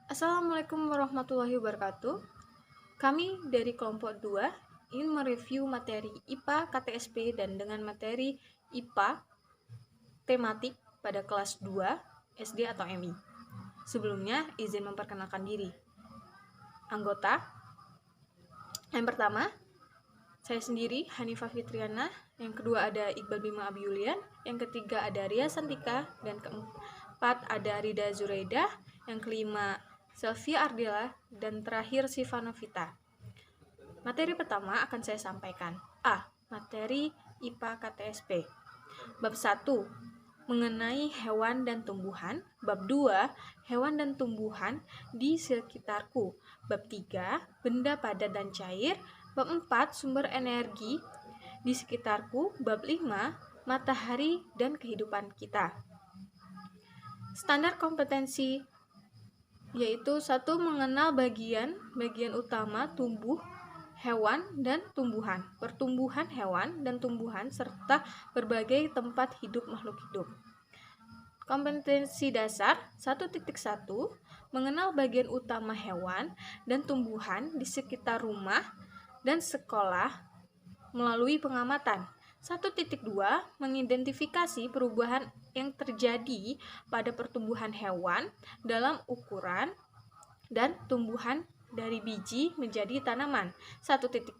Assalamualaikum warahmatullahi wabarakatuh. Kami dari kelompok 2 ingin mereview materi IPA KTSP dan dengan materi IPA tematik pada kelas 2 SD atau MI. Sebelumnya, izin memperkenalkan diri. Anggota, yang pertama, saya sendiri Hanifah Fitriana, yang kedua ada Iqbal Bima Abiulian, yang ketiga ada Ria Santika, dan keempat ada Rida Zuraida, yang kelima Selvia Ardila, dan terakhir Siva Novita. Materi pertama akan saya sampaikan. A. Materi IPA KTSP. Bab 1. Mengenai hewan dan tumbuhan. Bab 2. Hewan dan tumbuhan di sekitarku. Bab 3. Benda padat dan cair. Bab 4. Sumber energi di sekitarku. Bab 5. Matahari dan kehidupan kita. Standar kompetensi yaitu 1. Mengenal bagian utama tumbuh, hewan, dan tumbuhan, pertumbuhan hewan dan tumbuhan, serta berbagai tempat hidup makhluk hidup. Kompetensi dasar 1.1. Mengenal bagian utama hewan dan tumbuhan di sekitar rumah dan sekolah melalui pengamatan. 1.2. Mengidentifikasi perubahan yang terjadi pada pertumbuhan hewan dalam ukuran dan tumbuhan dari biji menjadi tanaman. 1.3.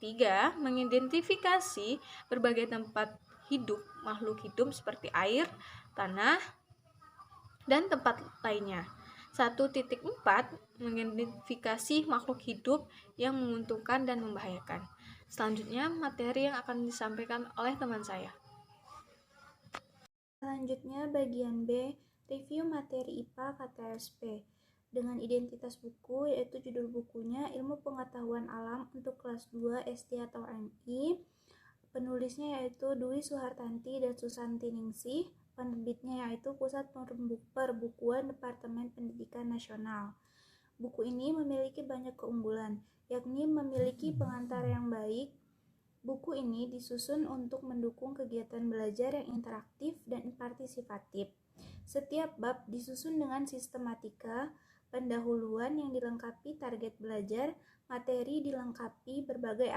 Mengidentifikasi berbagai tempat hidup makhluk hidup seperti air, tanah, dan tempat lainnya. 1.4. Mengidentifikasi makhluk hidup yang menguntungkan dan membahayakan. Selanjutnya, materi yang akan disampaikan oleh teman saya. Selanjutnya, bagian B, review materi IPA KTSP. Dengan identitas buku, yaitu judul bukunya Ilmu Pengetahuan Alam untuk kelas 2 SD atau MI. Penulisnya yaitu Dwi Suhartanti dan Susanti Ningsih. Penerbitnya yaitu Pusat Perbukuan Departemen Pendidikan Nasional. Buku ini memiliki banyak keunggulan, yakni memiliki pengantar yang baik. Buku ini disusun untuk mendukung kegiatan belajar yang interaktif dan partisipatif. Setiap bab disusun dengan sistematika, pendahuluan yang dilengkapi target belajar, materi dilengkapi berbagai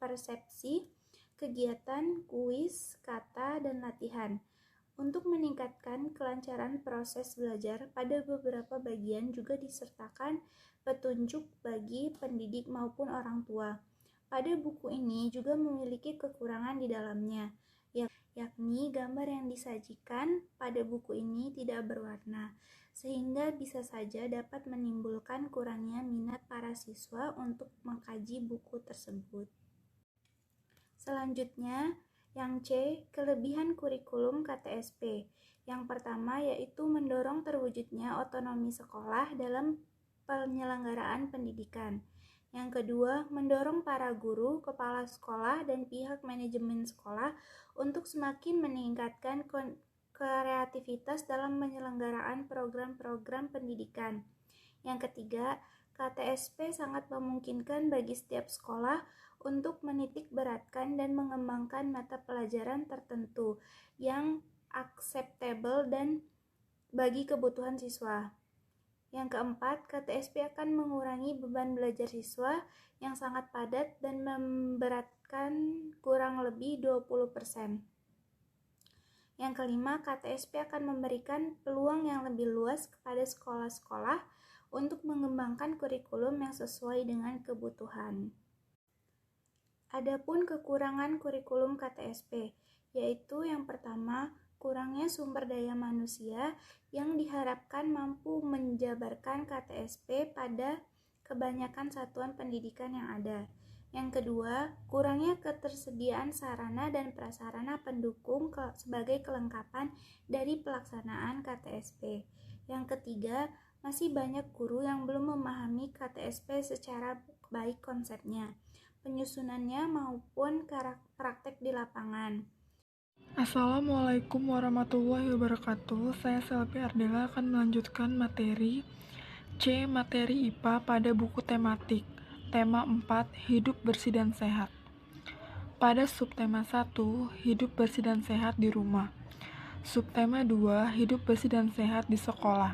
persepsi, kegiatan, kuis, kata, dan latihan. Untuk meningkatkan kelancaran proses belajar, pada beberapa bagian juga disertakan petunjuk bagi pendidik maupun orang tua. Pada buku ini juga memiliki kekurangan di dalamnya, yakni gambar yang disajikan pada buku ini tidak berwarna, sehingga bisa saja dapat menimbulkan kurangnya minat para siswa untuk mengkaji buku tersebut. Selanjutnya, yang C, kelebihan kurikulum KTSP. Yang pertama yaitu mendorong terwujudnya otonomi sekolah dalam penyelenggaraan pendidikan. Yang kedua, mendorong para guru, kepala sekolah, dan pihak manajemen sekolah untuk semakin meningkatkan kreativitas dalam penyelenggaraan program-program pendidikan. Yang ketiga, KTSP sangat memungkinkan bagi setiap sekolah untuk menitik beratkan dan mengembangkan mata pelajaran tertentu yang acceptable dan bagi kebutuhan siswa. Yang keempat, KTSP akan mengurangi beban belajar siswa yang sangat padat dan memberatkan kurang lebih 20%. Yang kelima, KTSP akan memberikan peluang yang lebih luas kepada sekolah-sekolah untuk mengembangkan kurikulum yang sesuai dengan kebutuhan. Adapun kekurangan kurikulum KTSP, yaitu yang pertama, kurangnya sumber daya manusia yang diharapkan mampu menjabarkan KTSP pada kebanyakan satuan pendidikan yang ada. Yang kedua, kurangnya ketersediaan sarana dan prasarana pendukung sebagai kelengkapan dari pelaksanaan KTSP. Yang ketiga, masih banyak guru yang belum memahami KTSP secara baik konsepnya, penyusunannya maupun praktek di lapangan. Assalamualaikum warahmatullahi wabarakatuh. Saya Selvia Ardila akan melanjutkan materi C. Materi IPA pada buku tematik. Tema 4, Hidup Bersih dan Sehat. Pada subtema 1, Hidup Bersih dan Sehat di rumah. Subtema 2, Hidup Bersih dan Sehat di sekolah.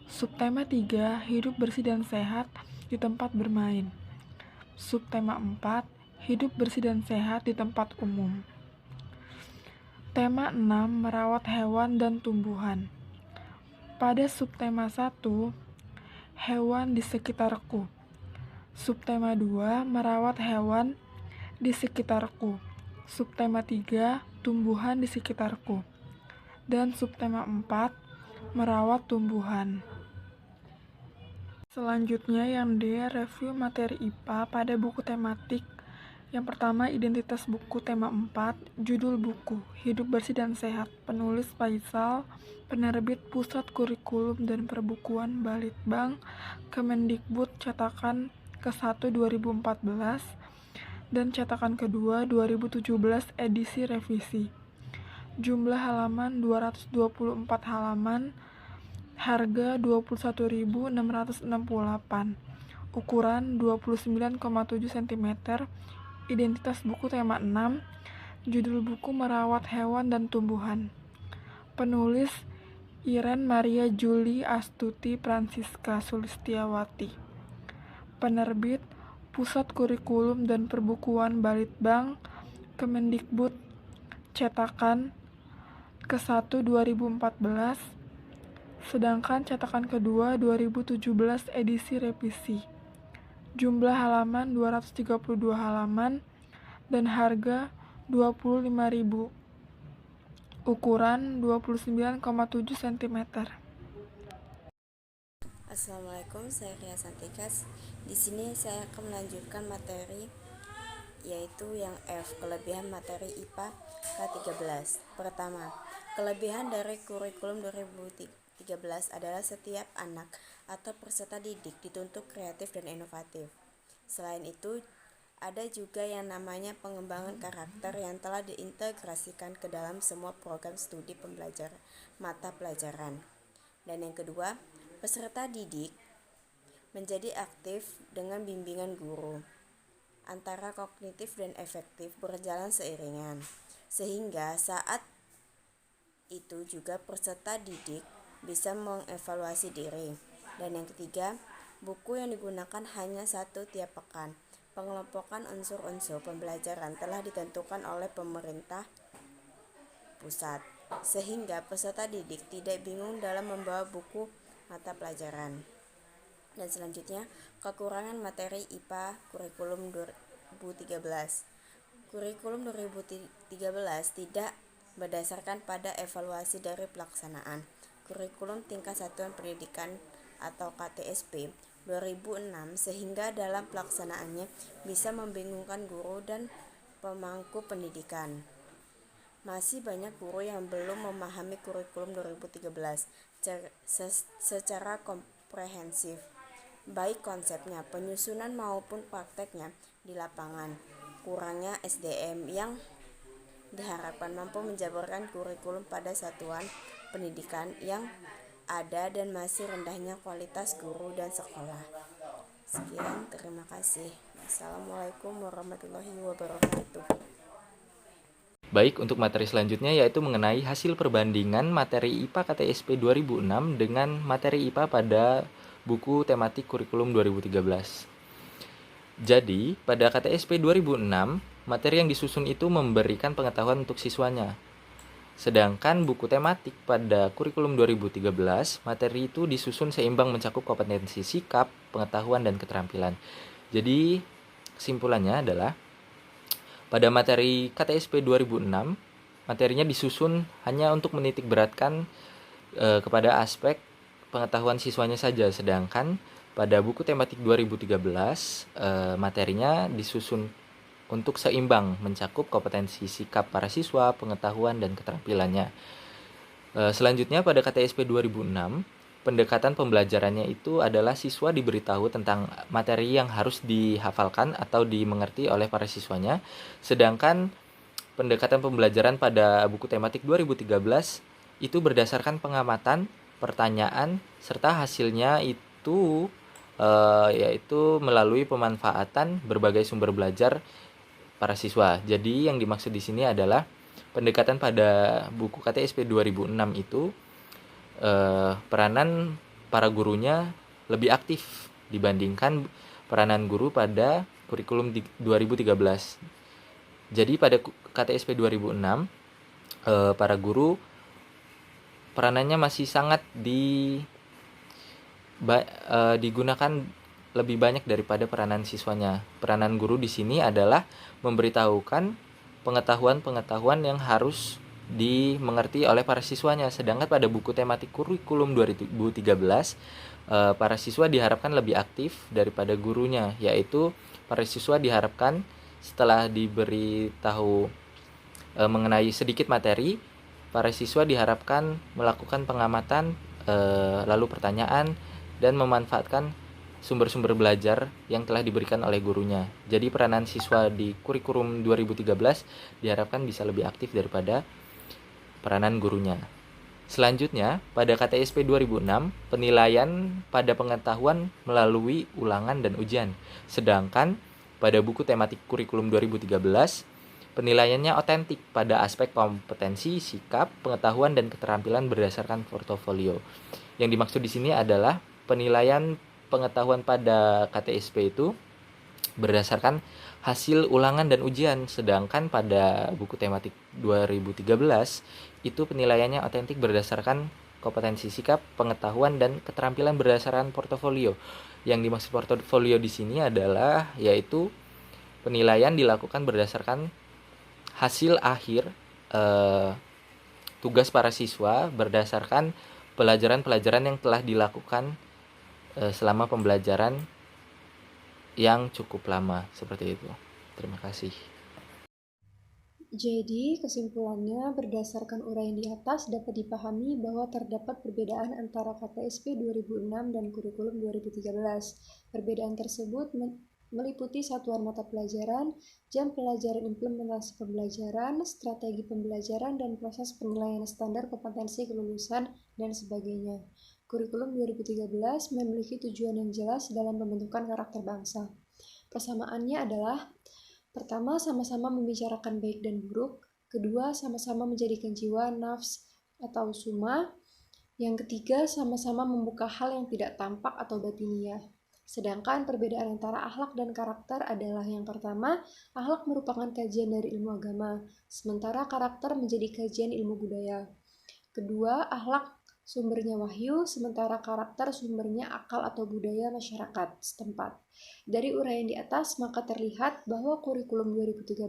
Subtema 3, hidup bersih dan sehat di tempat bermain. Subtema 4, hidup bersih dan sehat di tempat umum. Tema 6, merawat hewan dan tumbuhan. Pada subtema 1, hewan di sekitarku. Subtema 2, merawat hewan di sekitarku. Subtema 3, tumbuhan di sekitarku. Dan subtema 4, merawat tumbuhan. Selanjutnya yang D, review materi IPA pada buku tematik. Yang pertama, identitas buku tema 4, judul buku, Hidup Bersih dan Sehat, penulis Faisal, penerbit Pusat Kurikulum dan Perbukuan Balitbang, Kemendikbud, cetakan ke-1 2014, dan cetakan ke-2 2017 edisi revisi. Jumlah halaman 224 halaman, harga 21.668, ukuran 29,7 cm, identitas buku tema 6, judul buku merawat hewan dan tumbuhan. Penulis Iren Maria Juli Astuti Francisca Sulistiawati. Penerbit Pusat Kurikulum dan Perbukuan Balitbang, Kemendikbud, cetakan ke-1 2014, sedangkan cetakan kedua 2017 edisi revisi. Jumlah halaman 232 halaman dan harga 25.000. Ukuran 29,7 cm. Assalamualaikum, saya Ria Santikas. Di sini saya akan melanjutkan materi yaitu yang F, kelebihan materi IPA K13. Pertama, kelebihan dari kurikulum 2013 adalah setiap anak atau peserta didik dituntut kreatif dan inovatif. Selain itu, ada juga yang namanya pengembangan karakter yang telah diintegrasikan ke dalam semua program studi pembelajaran mata pelajaran. Dan yang kedua, peserta didik menjadi aktif dengan bimbingan guru. Antara kognitif dan efektif berjalan seiringan, sehingga saat itu juga peserta didik bisa mengevaluasi diri. Dan yang ketiga, buku yang digunakan hanya satu tiap pekan. Pengelompokan unsur-unsur pembelajaran telah ditentukan oleh pemerintah pusat, sehingga peserta didik tidak bingung dalam membawa buku mata pelajaran. Dan selanjutnya, kekurangan materi IPA kurikulum 2013. Kurikulum 2013 tidak berdasarkan pada evaluasi dari pelaksanaan kurikulum tingkat satuan pendidikan atau KTSP 2006, sehingga dalam pelaksanaannya bisa membingungkan guru dan pemangku pendidikan. Masih banyak guru yang belum memahami kurikulum 2013 secara komprehensif, baik konsepnya, penyusunan maupun prakteknya di lapangan. Kurangnya SDM yang diharapkan mampu menjabarkan kurikulum pada satuan pendidikan yang ada dan masih rendahnya kualitas guru dan sekolah. Sekian, terima kasih. Assalamualaikum warahmatullahi wabarakatuh. Baik, untuk materi selanjutnya yaitu mengenai hasil perbandingan materi IPA KTSP 2006 dengan materi IPA pada buku tematik kurikulum 2013. Jadi, pada KTSP 2006, materi yang disusun itu memberikan pengetahuan untuk siswanya. Sedangkan buku tematik pada kurikulum 2013, materi itu disusun seimbang mencakup kompetensi sikap, pengetahuan, dan keterampilan. Jadi, kesimpulannya adalah pada materi KTSP 2006, materinya disusun hanya untuk menitik beratkan kepada aspek pengetahuan siswanya saja, sedangkan pada buku tematik 2013, materinya disusun untuk seimbang mencakup kompetensi sikap para siswa, pengetahuan, dan keterampilannya. Selanjutnya pada KTSP 2006, pendekatan pembelajarannya itu adalah siswa diberitahu tentang materi yang harus dihafalkan atau dimengerti oleh para siswanya, sedangkan pendekatan pembelajaran pada buku tematik 2013 itu berdasarkan pengamatan, pertanyaan, serta hasilnya itu yaitu melalui pemanfaatan berbagai sumber belajar para siswa. Jadi yang dimaksud di sini adalah pendekatan pada buku KTSP 2006 itu peranan para gurunya lebih aktif dibandingkan peranan guru pada kurikulum 2013. Jadi pada KTSP 2006, para guru peranannya masih sangat digunakan lebih banyak daripada peranan siswanya. Peranan guru di sini adalah memberitahukan pengetahuan-pengetahuan yang harus dimengerti oleh para siswanya. Sedangkan pada buku tematik kurikulum 2013, para siswa diharapkan lebih aktif daripada gurunya, yaitu para siswa diharapkan setelah diberitahu mengenai sedikit materi, para siswa diharapkan melakukan pengamatan, lalu pertanyaan, dan memanfaatkan sumber-sumber belajar yang telah diberikan oleh gurunya. Jadi peranan siswa di kurikulum 2013 diharapkan bisa lebih aktif daripada peranan gurunya. Selanjutnya, pada KTSP 2006, penilaian pada pengetahuan melalui ulangan dan ujian. Sedangkan pada buku tematik kurikulum 2013, penilaiannya otentik pada aspek kompetensi, sikap, pengetahuan, dan keterampilan berdasarkan portofolio. Yang dimaksud di sini adalah penilaian pengetahuan pada KTSP itu berdasarkan hasil ulangan dan ujian, sedangkan pada buku tematik 2013 itu penilaiannya otentik berdasarkan kompetensi, sikap, pengetahuan, dan keterampilan berdasarkan portofolio. Yang dimaksud portofolio di sini adalah yaitu penilaian dilakukan berdasarkan hasil akhir tugas para siswa berdasarkan pelajaran-pelajaran yang telah dilakukan selama pembelajaran yang cukup lama, seperti itu. Terima kasih. Jadi, kesimpulannya berdasarkan uraian di atas dapat dipahami bahwa terdapat perbedaan antara KTSP 2006 dan kurikulum 2013. Perbedaan tersebut meliputi satuan mata pelajaran, jam pelajaran implementasi pembelajaran, strategi pembelajaran, dan proses penilaian standar kompetensi kelulusan, dan sebagainya. Kurikulum 2013 memiliki tujuan yang jelas dalam pembentukan karakter bangsa. Persamaannya adalah: pertama, sama-sama membicarakan baik dan buruk. Kedua, sama-sama menjadikan jiwa, nafs, atau suma. Yang ketiga, sama-sama membuka hal yang tidak tampak atau batiniah. Sedangkan perbedaan antara akhlak dan karakter adalah: yang pertama, akhlak merupakan kajian dari ilmu agama, sementara karakter menjadi kajian ilmu budaya. Kedua, akhlak sumbernya wahyu, sementara karakter sumbernya akal atau budaya masyarakat setempat. Dari uraian di atas, maka terlihat bahwa kurikulum 2013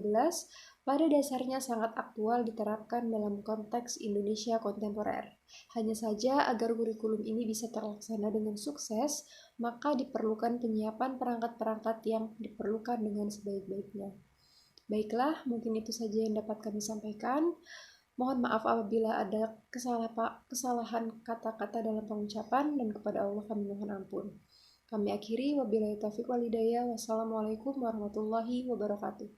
pada dasarnya sangat aktual diterapkan dalam konteks Indonesia kontemporer. Hanya saja agar kurikulum ini bisa terlaksana dengan sukses, maka diperlukan penyiapan perangkat-perangkat yang diperlukan dengan sebaik-baiknya. Baiklah, mungkin itu saja yang dapat kami sampaikan. Mohon maaf apabila ada kesalahan kata-kata dalam pengucapan, dan kepada Allah kami mohon ampun. Kami akhiri, wabillahi taufiq wal hidayah. Wassalamualaikum warahmatullahi wabarakatuh.